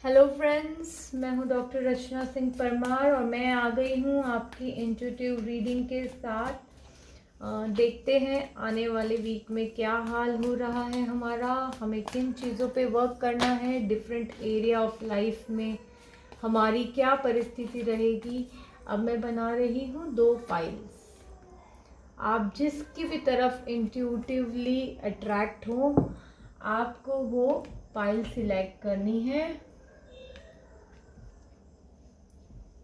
Hello friends, मैं हूं doctor रचना सिंह परमार और मैं आ गई हूं आपकी इंट्यूटिव रीडिंग के साथ। देखते हैं आने वाले वीक में क्या हाल हो रहा है हमारा, हमें किन चीज़ों पे वर्क करना है, डिफरेंट एरिया ऑफ लाइफ में हमारी क्या परिस्थिति रहेगी। अब मैं बना रही हूँ 2 फाइल्स। आप जिसकी भी तरफ इंट्यूटिवली अट्रैक्ट हो, आपको वो फाइल सिलेक्ट करनी है।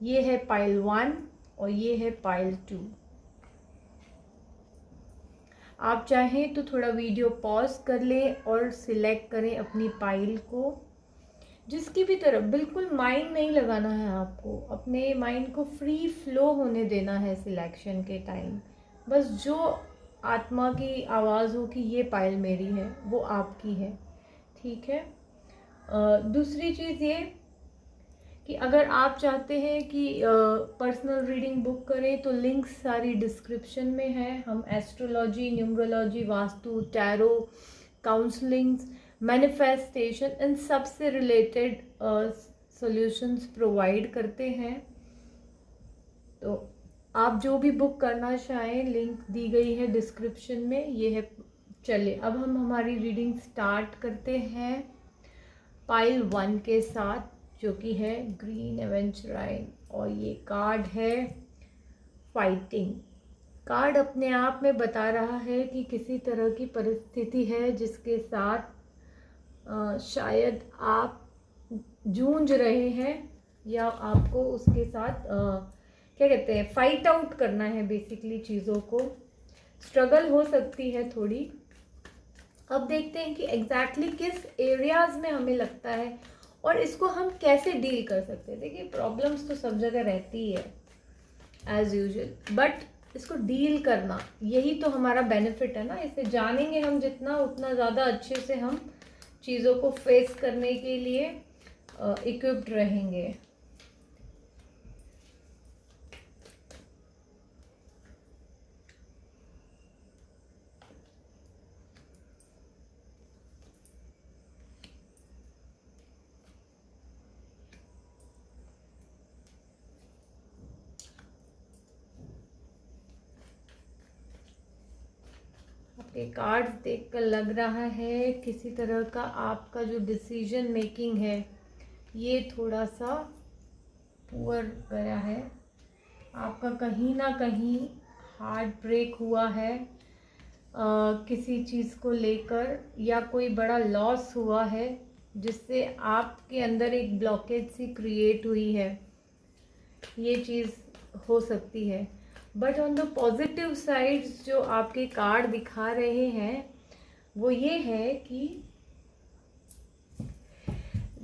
ये है पाइल 1 और ये है पाइल 2। आप चाहें तो थोड़ा वीडियो पॉज कर लें और सिलेक्ट करें अपनी पाइल को। जिसकी भी तरफ बिल्कुल माइंड नहीं लगाना है, आपको अपने माइंड को फ्री फ्लो होने देना है सिलेक्शन के टाइम। बस जो आत्मा की आवाज़ हो कि ये पाइल मेरी है, वो आपकी है। ठीक है। दूसरी चीज़ ये कि अगर आप चाहते हैं कि पर्सनल रीडिंग बुक करें तो लिंक्स सारी डिस्क्रिप्शन में है। हम astrology, numerology, vastu, tarot, counsellings, manifestation, इन सब से रिलेटेड सॉल्यूशंस प्रोवाइड करते हैं। तो आप जो भी बुक करना चाहें, लिंक दी गई है डिस्क्रिप्शन में। ये है। चलिए अब हम हमारी रीडिंग स्टार्ट करते हैं पाइल 1 के साथ, जो कि है ग्रीन एवेंचराइन, और ये कार्ड है फाइटिंग। कार्ड अपने आप में बता रहा है कि किसी तरह की परिस्थिति है जिसके साथ शायद आप जूझ रहे हैं, या आपको उसके साथ क्या कहते हैं, फाइट आउट करना है बेसिकली। चीज़ों को स्ट्रगल हो सकती है थोड़ी। अब देखते हैं कि एग्जैक्टली किस एरियाज में हमें लगता है और इसको हम कैसे डील कर सकते हैं। देखिए, प्रॉब्लम्स तो सब जगह रहती ही है एज यूजुअल, बट इसको डील करना, यही तो हमारा बेनिफिट है ना। इसे जानेंगे हम जितना, उतना ज़्यादा अच्छे से हम चीज़ों को फेस करने के लिए इक्विप्ड रहेंगे। आपके कार्ड्स देखकर लग रहा है किसी तरह का आपका जो डिसीजन मेकिंग है ये थोड़ा सा पुअर गया है। आपका कहीं ना कहीं हार्ट ब्रेक हुआ है किसी चीज़ को लेकर, या कोई बड़ा लॉस हुआ है जिससे आपके अंदर एक ब्लॉकेज सी क्रिएट हुई है। ये चीज़ हो सकती है। But on the positive sides जो आपके कार्ड दिखा रहे हैं वो ये है कि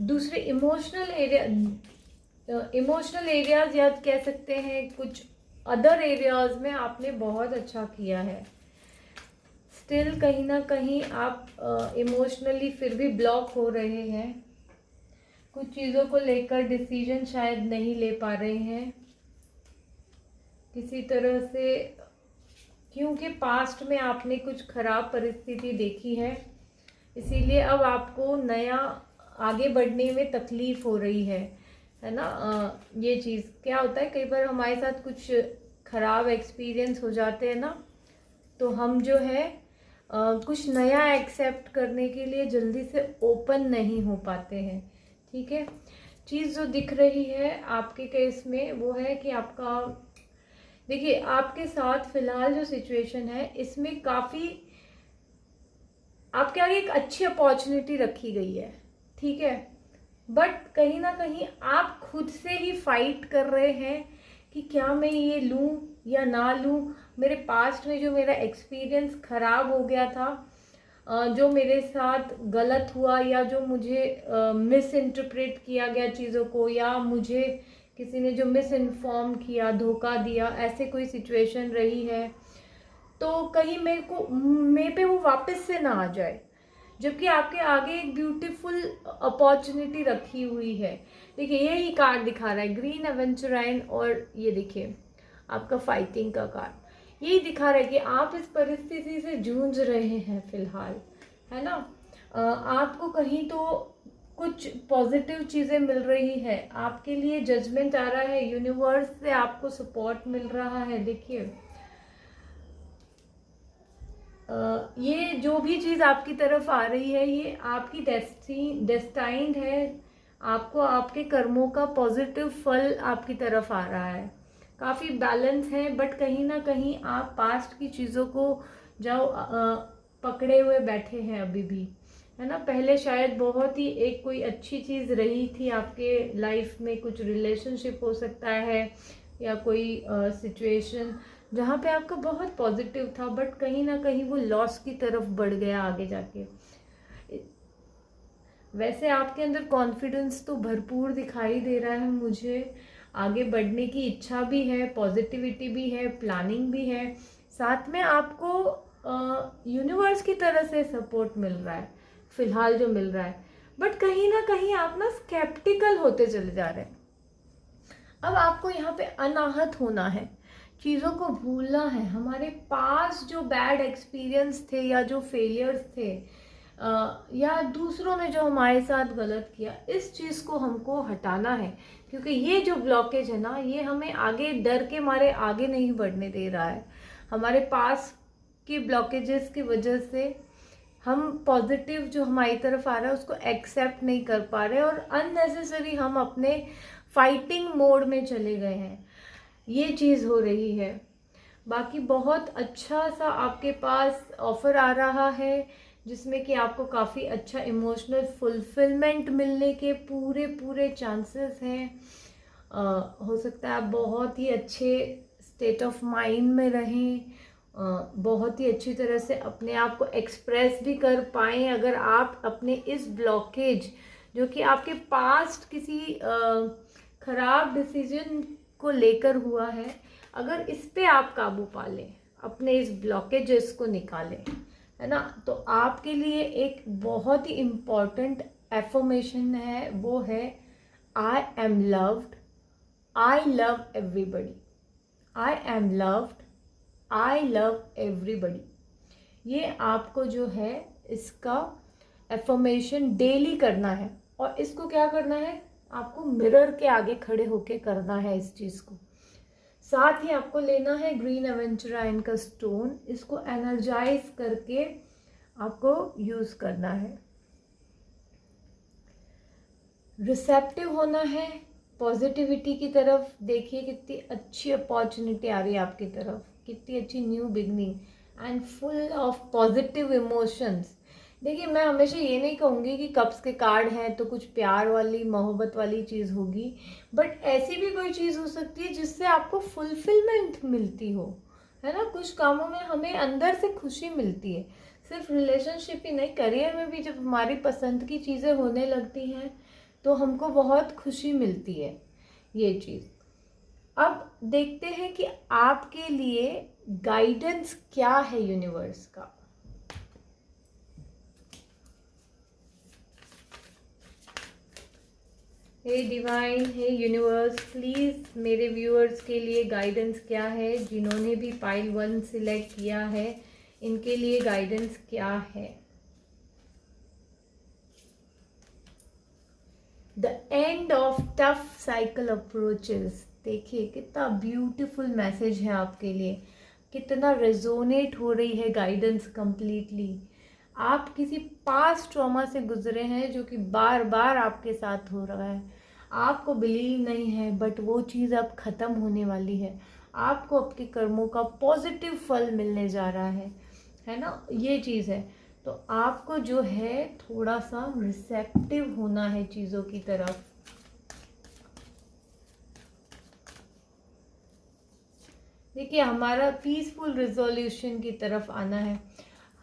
दूसरे इमोशनल एरियाज, या कह सकते हैं कुछ अदर एरियाज में आपने बहुत अच्छा किया है। स्टिल कहीं ना कहीं आप इमोशनली फिर भी ब्लॉक हो रहे हैं, कुछ चीज़ों को लेकर डिसीजन शायद नहीं ले पा रहे हैं किसी तरह से, क्योंकि पास्ट में आपने कुछ खराब परिस्थिति देखी है, इसीलिए अब आपको नया आगे बढ़ने में तकलीफ हो रही है ना। ये चीज़ क्या होता है, कई बार हमारे साथ कुछ खराब एक्सपीरियंस हो जाते हैं ना, तो हम जो है कुछ नया एक्सेप्ट करने के लिए जल्दी से ओपन नहीं हो पाते हैं। ठीक है। चीज़ जो दिख रही है आपके केस में वो है कि आपका, देखिए आपके साथ फिलहाल जो सिचुएशन है इसमें काफ़ी आपके आगे एक अच्छी अपॉर्चुनिटी रखी गई है। ठीक है। बट कहीं ना कहीं आप खुद से ही फाइट कर रहे हैं कि क्या मैं ये लूँ या ना लूँ। मेरे पास्ट में जो मेरा एक्सपीरियंस ख़राब हो गया था, जो मेरे साथ गलत हुआ, या जो मुझे मिस इंटरप्रेट किया गया चीज़ों को, या मुझे किसी ने जो मिस इन्फॉर्म किया, धोखा दिया, ऐसे कोई सिचुएशन रही है, तो कहीं मेरे पे वो वापस से ना आ जाए, जबकि आपके आगे एक ब्यूटीफुल अपॉर्चुनिटी रखी हुई है। देखिए यही कार्ड दिखा रहा है, ग्रीन एवेंचराइन, और ये देखिए आपका फाइटिंग का कार्ड यही दिखा रहा है कि आप इस परिस्थिति से जूझ रहे हैं फिलहाल, है ना। आपको कहीं तो कुछ पॉजिटिव चीज़ें मिल रही है आपके लिए, जजमेंट आ रहा है, यूनिवर्स से आपको सपोर्ट मिल रहा है। देखिए ये जो भी चीज़ आपकी तरफ आ रही है ये आपकी डेस्टाइंड है, आपको आपके कर्मों का पॉजिटिव फल आपकी तरफ आ रहा है। काफ़ी बैलेंस है, बट कहीं ना कहीं आप पास्ट की चीज़ों को जाओ पकड़े हुए बैठे हैं अभी भी, है ना। पहले शायद बहुत ही एक कोई अच्छी चीज़ रही थी आपके लाइफ में, कुछ रिलेशनशिप हो सकता है या कोई सिचुएशन जहाँ पे आपका बहुत पॉजिटिव था, बट कहीं ना कहीं वो लॉस की तरफ बढ़ गया आगे जाके। वैसे आपके अंदर कॉन्फिडेंस तो भरपूर दिखाई दे रहा है मुझे, आगे बढ़ने की इच्छा भी है, पॉजिटिविटी भी है, प्लानिंग भी है, साथ में आपको यूनिवर्स की तरह से सपोर्ट मिल रहा है फिलहाल जो मिल रहा है। बट कहीं ना कहीं आप ना स्केप्टिकल होते चले जा रहे हैं। अब आपको यहाँ पे अनाहत होना है, चीज़ों को भूलना है। हमारे पास जो बैड एक्सपीरियंस थे या जो फेलियर्स थे या दूसरों ने जो हमारे साथ गलत किया, इस चीज़ को हमको हटाना है, क्योंकि ये जो ब्लॉकेज है ना, ये हमें आगे डर के मारे आगे नहीं बढ़ने दे रहा है। हमारे पास की ब्लॉकेजेस की वजह से हम पॉजिटिव जो हमारी तरफ आ रहा है उसको एक्सेप्ट नहीं कर पा रहे और अननेसेसरी हम अपने फाइटिंग मोड में चले गए हैं, ये चीज़ हो रही है। बाकी बहुत अच्छा सा आपके पास ऑफर आ रहा है जिसमें कि आपको काफ़ी अच्छा इमोशनल फुलफिलमेंट मिलने के पूरे पूरे चांसेस हैं। हो सकता है आप बहुत ही अच्छे स्टेट ऑफ माइंड में रहें, बहुत ही अच्छी तरह से अपने आप को एक्सप्रेस भी कर पाएँ। अगर आप अपने इस ब्लॉकेज जो कि आपके पास्ट किसी खराब डिसीजन को लेकर हुआ है, अगर इस पे आप काबू पा लें, अपने इस ब्लॉकेजेस को निकालें, है ना, तो आपके लिए एक बहुत ही इम्पॉर्टेंट एफर्मेशन है, वो है I am loved, I love everybody, I am loved, I love everybody. ये आपको जो है इसका एफर्मेशन डेली करना है, और इसको क्या करना है, आपको मिरर के आगे खड़े होके करना है इस चीज़ को। साथ ही आपको लेना है ग्रीन एवेंचुराइन का स्टोन, इसको एनर्जाइज करके आपको यूज़ करना है। रिसेप्टिव होना है पॉजिटिविटी की तरफ। देखिए कितनी अच्छी अपॉर्चुनिटी आ रही है आपकी तरफ, कितनी अच्छी new beginning and full of positive emotions. देखिए मैं हमेशा ये नहीं कहूँगी कि कप्स के कार्ड हैं तो कुछ प्यार वाली मोहब्बत वाली चीज़ होगी, बट ऐसी भी कोई चीज़ हो सकती है जिससे आपको फुलफिलमेंट मिलती हो, है ना। कुछ कामों में हमें अंदर से खुशी मिलती है, सिर्फ रिलेशनशिप ही नहीं, करियर में भी जब हमारी पसंद की चीज़ें होने लगती हैं तो हमको बहुत खुशी मिलती है ये चीज़। अब देखते हैं कि आपके लिए गाइडेंस क्या है यूनिवर्स का। हे डिवाइन, हे यूनिवर्स, प्लीज़ मेरे व्यूअर्स के लिए गाइडेंस क्या है, जिन्होंने भी पाइल 1 सिलेक्ट किया है इनके लिए गाइडेंस क्या है। The end of tough cycle approaches. देखिए कितना ब्यूटीफुल मैसेज है आपके लिए, कितना रेजोनेट हो रही है गाइडेंस कंप्लीटली। आप किसी पास्ट ट्रॉमा से गुजरे हैं जो कि बार बार आपके साथ हो रहा है, आपको बिलीव नहीं है, बट वो चीज़ अब ख़त्म होने वाली है। आपको आपके कर्मों का पॉजिटिव फल मिलने जा रहा है ना, ये चीज़ है। तो आपको जो है थोड़ा सा रिसेप्टिव होना है चीज़ों की तरफ। देखिए हमारा पीसफुल रिजोल्यूशन की तरफ आना है।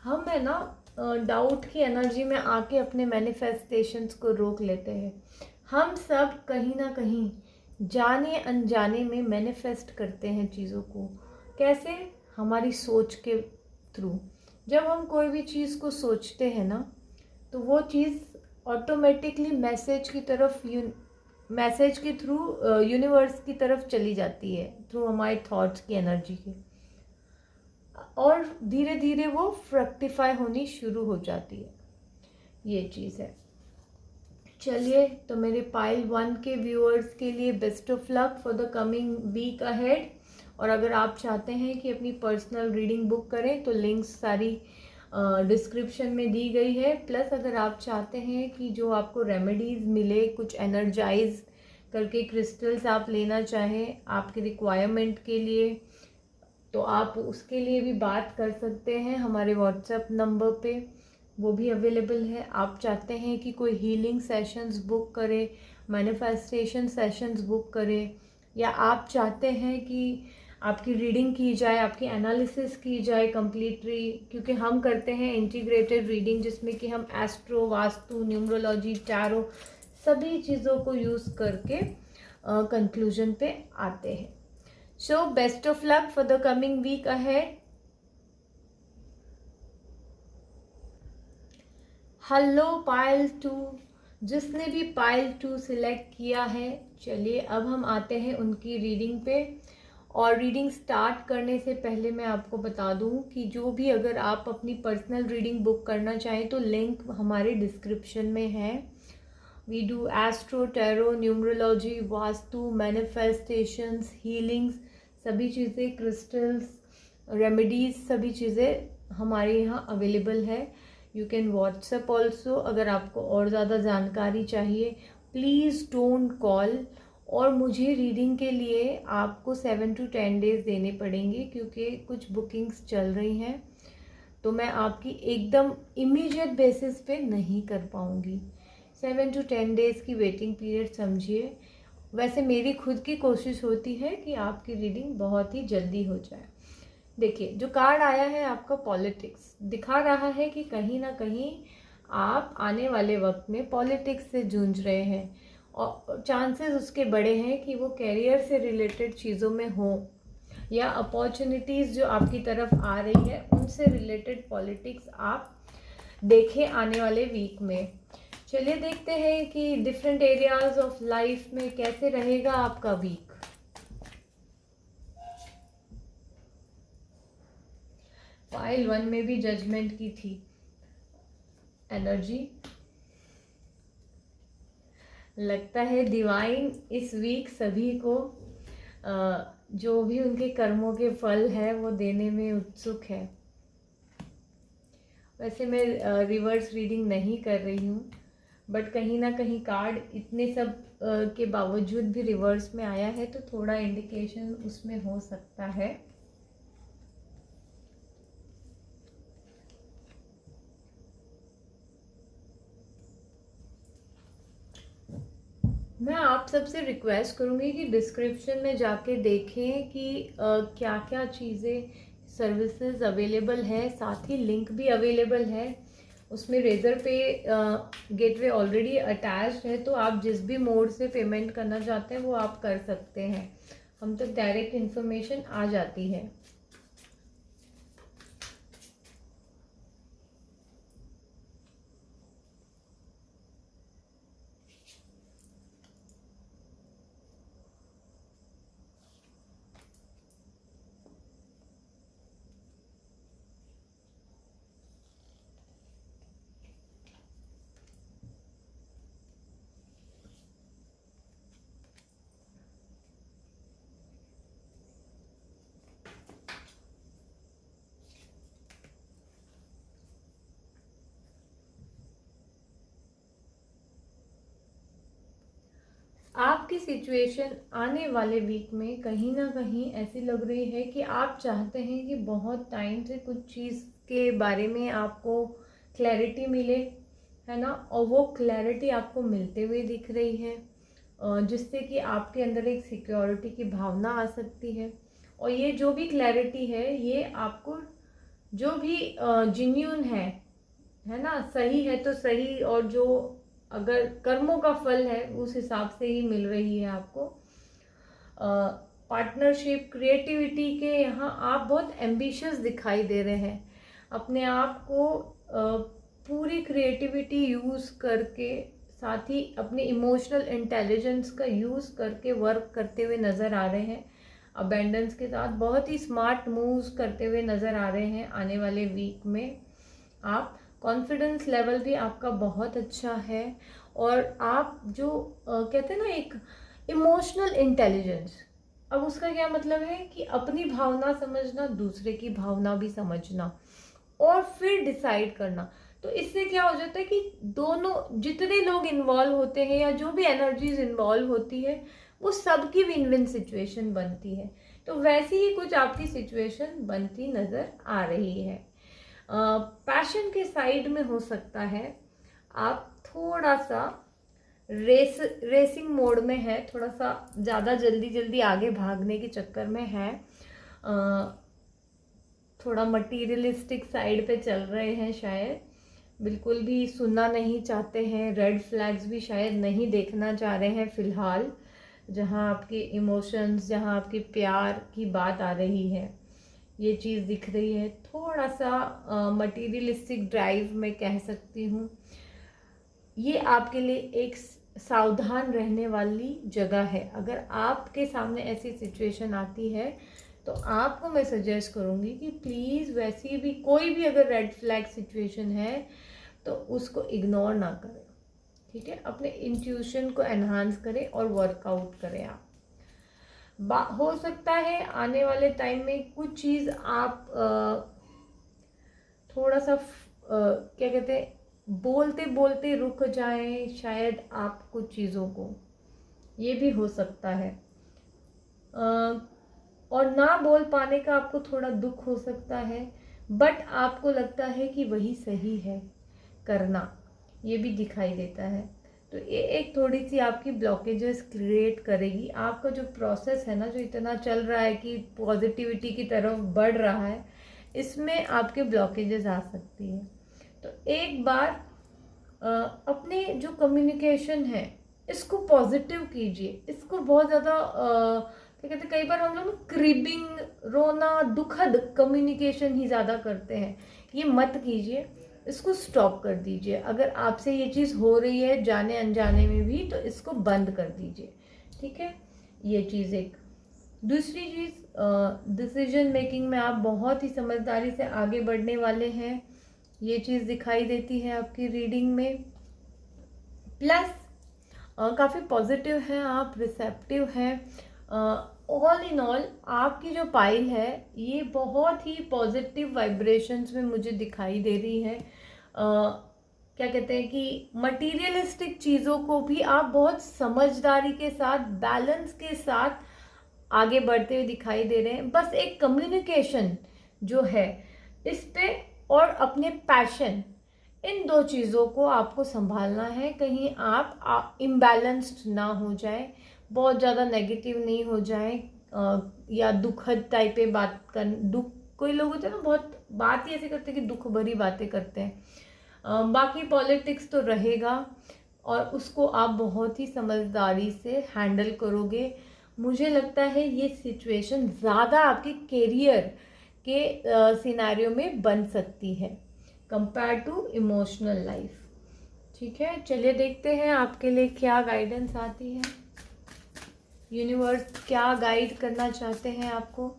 हम है ना डाउट की एनर्जी में आके अपने मैनिफेस्टेशंस को रोक लेते हैं। हम सब कहीं ना कहीं जाने अनजाने में मैनिफेस्ट करते हैं चीज़ों को। कैसे? हमारी सोच के थ्रू। जब हम कोई भी चीज़ को सोचते हैं ना तो वो चीज़ ऑटोमेटिकली मैसेज के थ्रू यूनिवर्स की तरफ चली जाती है, थ्रू हमारे थॉट्स की एनर्जी के, और धीरे धीरे वो फ्रक्टिफाई होनी शुरू हो जाती है। ये चीज़ है। चलिए, तो मेरे पाइल 1 के व्यूअर्स के लिए best of luck for the coming week ahead. और अगर आप चाहते हैं कि अपनी पर्सनल रीडिंग बुक करें तो लिंक्स सारी डिस्क्रिप्शन में दी गई है। प्लस अगर आप चाहते हैं कि जो आपको रेमेडीज़ मिले, कुछ एनर्जाइज करके क्रिस्टल्स आप लेना चाहें आपके रिक्वायरमेंट के लिए, तो आप उसके लिए भी बात कर सकते हैं हमारे व्हाट्सएप नंबर पे, वो भी अवेलेबल है। आप चाहते हैं कि कोई हीलिंग सेशंस बुक करें, मैनिफेस्टेशन सेशंस बुक करें, या आप चाहते हैं कि आपकी रीडिंग की जाए, आपकी एनालिसिस की जाए कंप्लीटली, क्योंकि हम करते हैं इंटीग्रेटेड रीडिंग जिसमें कि हम एस्ट्रो, वास्तु, न्यूमरोलॉजी, टैरो सभी चीज़ों को यूज़ करके कंक्लूजन पे आते हैं। So best of luck for the coming week ahead. Hello pile 2, जिसने भी पाइल 2 सिलेक्ट किया है, चलिए अब हम आते हैं उनकी रीडिंग पे। और रीडिंग स्टार्ट करने से पहले मैं आपको बता दूं कि जो भी अगर आप अपनी पर्सनल रीडिंग बुक करना चाहें तो लिंक हमारे डिस्क्रिप्शन में है। We do astro, tarot, numerology, Vastu, manifestations, healings, सभी चीज़ें, क्रिस्टल्स, रेमेडीज़, सभी चीज़ें हमारे यहाँ अवेलेबल है। You can WhatsApp also. अगर आपको और ज़्यादा जानकारी चाहिए प्लीज़ डोंट कॉल। और मुझे रीडिंग के लिए आपको 7 to 10 डेज़ देने पड़ेंगे क्योंकि कुछ बुकिंग्स चल रही हैं, तो मैं आपकी एकदम इमीडिएट बेसिस पे नहीं कर पाऊँगी। 7 to 10 डेज़ की वेटिंग पीरियड समझिए। वैसे मेरी खुद की कोशिश होती है कि आपकी रीडिंग बहुत ही जल्दी हो जाए। देखिए, जो कार्ड आया है आपका पॉलिटिक्स दिखा रहा है कि कहीं ना कहीं आप आने वाले वक्त में पॉलिटिक्स से जूझ रहे हैं, और चांसेस उसके बड़े हैं कि वो कैरियर से रिलेटेड चीज़ों में हो, या अपॉर्चुनिटीज़ जो आपकी तरफ आ रही है उनसे रिलेटेड पॉलिटिक्स आप देखें आने वाले वीक में। चलिए देखते हैं कि डिफरेंट एरियाज ऑफ लाइफ में कैसे रहेगा आपका वीक। पाइल 1 में भी जजमेंट की थी एनर्जी। लगता है डिवाइन इस वीक सभी को जो भी उनके कर्मों के फल है वो देने में उत्सुक है। वैसे मैं रिवर्स रीडिंग नहीं कर रही हूँ, बट कहीं ना कहीं कार्ड इतने सब के बावजूद भी रिवर्स में आया है, तो थोड़ा इंडिकेशन उसमें हो सकता है। मैं आप सबसे रिक्वेस्ट करूँगी कि डिस्क्रिप्शन में जाके देखें कि क्या क्या चीज़ें, सर्विसेज अवेलेबल है, साथ ही लिंक भी अवेलेबल है। उसमें रेजर पे गेटवे ऑलरेडी अटैच्ड है, तो आप जिस भी मोड से पेमेंट करना चाहते हैं वो आप कर सकते हैं, हम तक डायरेक्ट इन्फॉर्मेशन आ जाती है। आपकी सिचुएशन आने वाले वीक में कहीं ना कहीं ऐसी लग रही है कि आप चाहते हैं कि बहुत टाइम से कुछ चीज़ के बारे में आपको क्लैरिटी मिले, है ना, और वो क्लैरिटी आपको मिलते हुए दिख रही है, जिससे कि आपके अंदर एक सिक्योरिटी की भावना आ सकती है। और ये जो भी क्लैरिटी है ये आपको जो भी जेन्युइन है ना, सही है तो सही, और जो अगर कर्मों का फल है उस हिसाब से ही मिल रही है आपको। पार्टनरशिप, क्रिएटिविटी के यहाँ आप बहुत एम्बिशियस दिखाई दे रहे हैं। अपने आप को पूरी क्रिएटिविटी यूज़ करके, साथ ही अपने इमोशनल इंटेलिजेंस का यूज़ करके वर्क करते हुए नज़र आ रहे हैं। अबेंडेंस के साथ बहुत ही स्मार्ट मूव्स करते हुए नज़र आ रहे हैं आने वाले वीक में। आप कॉन्फिडेंस लेवल भी आपका बहुत अच्छा है, और आप जो कहते हैं ना एक इमोशनल इंटेलिजेंस, अब उसका क्या मतलब है कि अपनी भावना समझना, दूसरे की भावना भी समझना और फिर डिसाइड करना। तो इससे क्या हो जाता है कि दोनों जितने लोग इन्वॉल्व होते हैं या जो भी एनर्जीज इन्वॉल्व होती है वो सबकी विन विन सिचुएशन बनती है। तो वैसी ही कुछ आपकी सिचुएशन बनती नज़र आ रही है। पैशन के साइड में हो सकता है आप थोड़ा सा रेसिंग मोड में है, थोड़ा सा ज़्यादा जल्दी जल्दी आगे भागने के चक्कर में है, थोड़ा मटीरियलिस्टिक साइड पे चल रहे हैं शायद, बिल्कुल भी सुनना नहीं चाहते हैं, रेड फ्लैग्स भी शायद नहीं देखना चाह रहे हैं फ़िलहाल, जहाँ आपके इमोशंस, जहाँ आपके प्यार की बात आ रही है ये चीज़ दिख रही है। थोड़ा सा मटीरियलिस्टिक ड्राइव में कह सकती हूँ। ये आपके लिए एक सावधान रहने वाली जगह है। अगर आपके सामने ऐसी सिचुएशन आती है तो आपको मैं सजेस्ट करूँगी कि प्लीज़ वैसी भी कोई भी अगर रेड फ्लैग सिचुएशन है तो उसको इग्नोर ना करें, ठीक है। अपने इंट्यूशन को एनहांस करें और वर्कआउट करें आप। हो सकता है आने वाले टाइम में कुछ चीज़ आप थोड़ा सा क्या कहते हैं, बोलते बोलते रुक जाएं शायद आप कुछ चीज़ों को, ये भी हो सकता है। और ना बोल पाने का आपको थोड़ा दुख हो सकता है, बट आपको लगता है कि वही सही है करना, ये भी दिखाई देता है। तो ये एक थोड़ी सी आपकी ब्लॉकेजेस क्रिएट करेगी। आपका जो प्रोसेस है ना, जो इतना चल रहा है कि पॉजिटिविटी की तरफ बढ़ रहा है, इसमें आपके ब्लॉकेजेस आ सकती है। तो एक बार अपने जो कम्युनिकेशन है इसको पॉजिटिव कीजिए, इसको बहुत ज़्यादा क्या कहते हैं, कई बार हम लोग क्रिबिंग, रोना, दुखद कम्युनिकेशन ही ज़्यादा करते हैं, ये मत कीजिए, इसको स्टॉप कर दीजिए। अगर आपसे ये चीज़ हो रही है जाने अनजाने में भी तो इसको बंद कर दीजिए, ठीक है। ये चीज़ एक। दूसरी चीज़, डिसीजन मेकिंग में आप बहुत ही समझदारी से आगे बढ़ने वाले हैं, ये चीज़ दिखाई देती है आपकी रीडिंग में। प्लस काफ़ी पॉजिटिव हैं आप, रिसेप्टिव हैं। ऑल इन ऑल आपकी जो पाइल है ये बहुत ही पॉजिटिव वाइब्रेशंस में मुझे दिखाई दे रही है। क्या कहते हैं कि मटीरियलिस्टिक चीज़ों को भी आप बहुत समझदारी के साथ, बैलेंस के साथ आगे बढ़ते हुए दिखाई दे रहे हैं। बस एक कम्युनिकेशन जो है इस पे और अपने पैशन, इन दो चीज़ों को आपको संभालना है, कहीं आप इम्बैलेंस्ड ना हो जाए, बहुत ज़्यादा नेगेटिव नहीं हो जाए, या दुखद टाइप पे बात कर, दुख, कोई लोग होते हैं ना बहुत बात ही ऐसे करते हैं कि दुख भरी बातें करते हैं। बाकी पॉलिटिक्स तो रहेगा और उसको आप बहुत ही समझदारी से हैंडल करोगे। मुझे लगता है ये सिचुएशन ज़्यादा आपके करियर के सिनेरियो में बन सकती है कंपेयर टू इमोशनल लाइफ, ठीक है। चलिए देखते हैं आपके लिए क्या गाइडेंस आती है, यूनिवर्स क्या गाइड करना चाहते हैं आपको।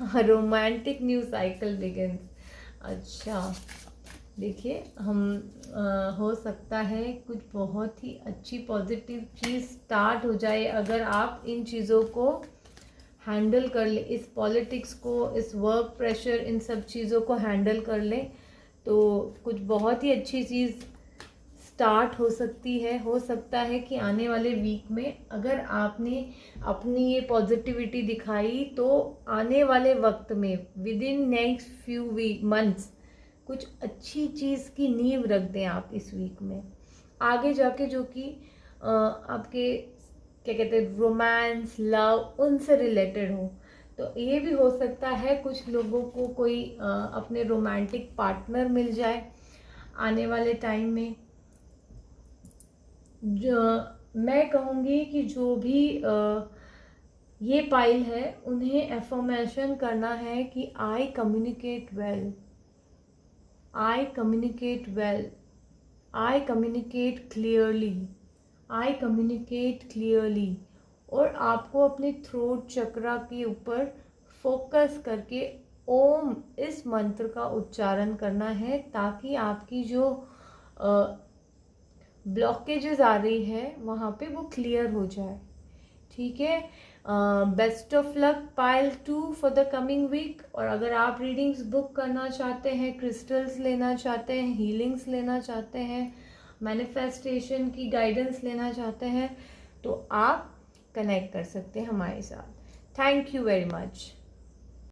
Romantic new cycle begins. अच्छा देखिए, हम हो सकता है कुछ बहुत ही अच्छी पॉजिटिव चीज़ स्टार्ट हो जाए अगर आप इन चीज़ों को हैंडल कर ले, इस पॉलिटिक्स को, इस वर्क प्रेशर, इन सब चीज़ों को हैंडल कर ले तो कुछ बहुत ही अच्छी चीज़ स्टार्ट हो सकती है। हो सकता है कि आने वाले वीक में अगर आपने अपनी ये पॉजिटिविटी दिखाई तो आने वाले वक्त में with in next few months कुछ अच्छी चीज़ की नींव रख दें आप इस वीक में, आगे जाके जो कि आपके क्या कहते हैं रोमांस, लव, उनसे रिलेटेड हो। तो ये भी हो सकता है कुछ लोगों को कोई अपने रोमांटिक पार्टनर मिल जाए आने वाले टाइम में। जो मैं कहूँगी कि जो भी ये पाइल है उन्हें एफर्मेशन करना है कि I communicate well, I communicate well, I communicate clearly, I communicate clearly. और आपको अपने थ्रोट चक्रा के ऊपर फोकस करके ओम इस मंत्र का उच्चारण करना है, ताकि आपकी जो ब्लॉकेजेस आ रही है वहाँ पे वो क्लियर हो जाए। ठीक है, best of luck pile 2 for the coming week. और अगर आप रीडिंग्स बुक करना चाहते हैं, क्रिस्टल्स लेना चाहते हैं, हीलिंग्स लेना चाहते हैं, मैनिफेस्टेशन की गाइडेंस लेना चाहते हैं, तो आप कनेक्ट कर सकते हैं हमारे साथ। Thank you very much.